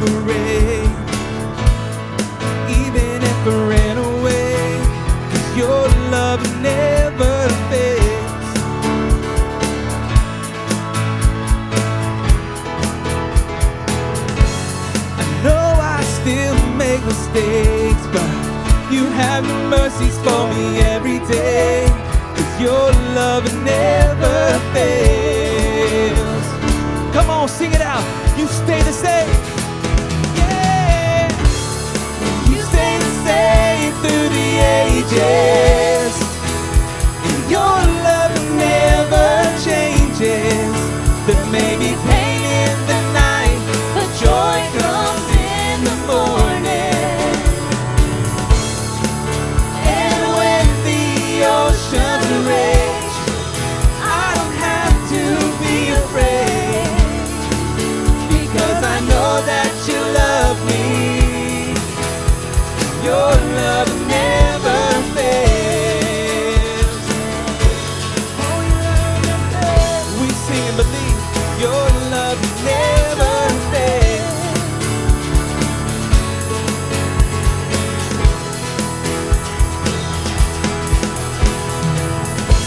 separate, even if I ran away, 'cause your love never fails. I know I still make mistakes, but you have your mercies for me every day, 'cause your love never fails. Come on, sing it out. You stay the same. Yeah. You stay the same through the ages. And your love never changes. There may be pain in the night, but joy comes in the morning. And when the oceans rage, I don't have to be afraid, because I know that you love me. Your love never fails. Oh, your love never fails. We sing and believe your love never fails.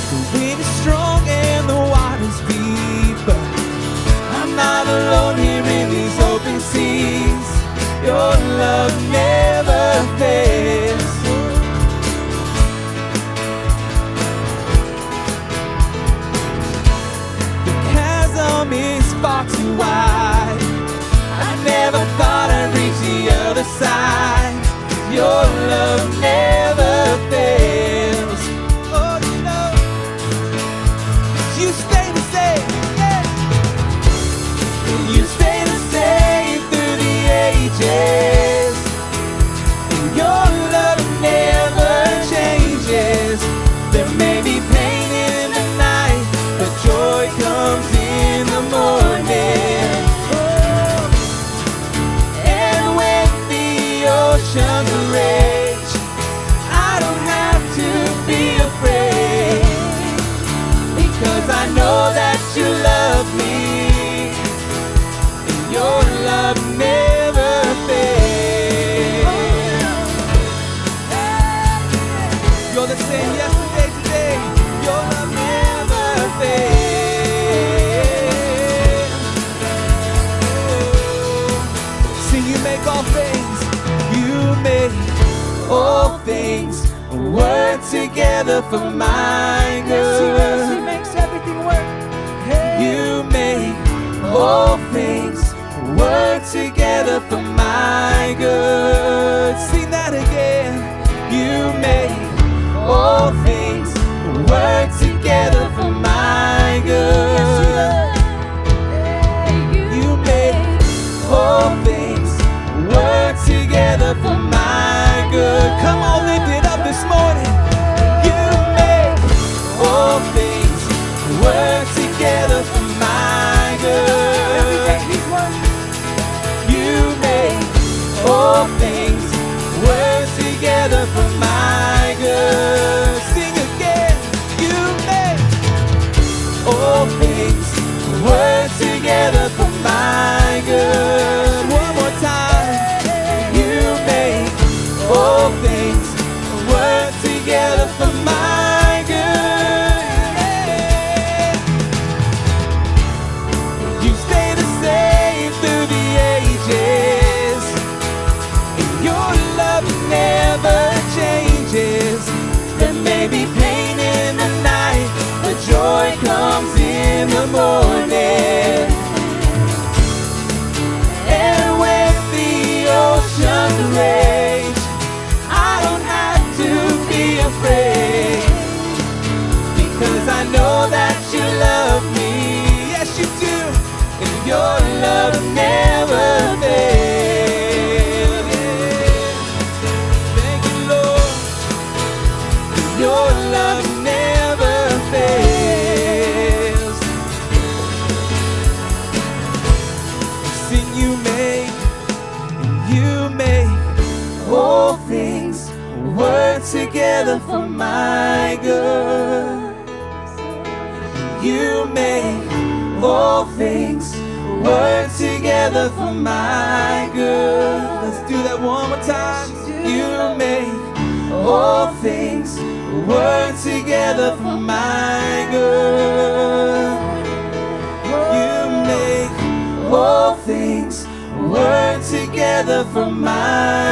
The wind is strong and the water's deep, but I'm not alone here in these open seas. Your love never fails. The chasm is far too wide. I never thought I'd reach the other side. Your love never fails. Oh, you know, you stay the same. Yeah. You stay the same through the ages. And your love never changes. There may be pain in the night, but joy comes in the morning. Oh. And when the oceans rage, I don't have to be afraid, because I know that you love me. Your love never fails. You're the same yesterday, today. Your love never fails. See, you make all things. You make all things work together for my good. He makes everything work. You make all things work together for my good. Sing that again. You make all things work together for my good. You make all things work together for my good. Come on, lift it up this morning. You make all things work together for my good. You make all things work together for my good. Sing again. You make all things work together for my good. One more time. You make all things work together for my good. You stay the same through the ages. Your love never changes. There may be pain in the night, but joy comes in the morning. And when the oceans rage, I don't have to be afraid, because I know that you love me. Yes, you do. And your love never fails. Thank you, Lord. Your love never fails. Sing, you make all things work together for my good. You make all things work together for my good. Let's do that one more time. You make all things work together for my good. You make all things work together for my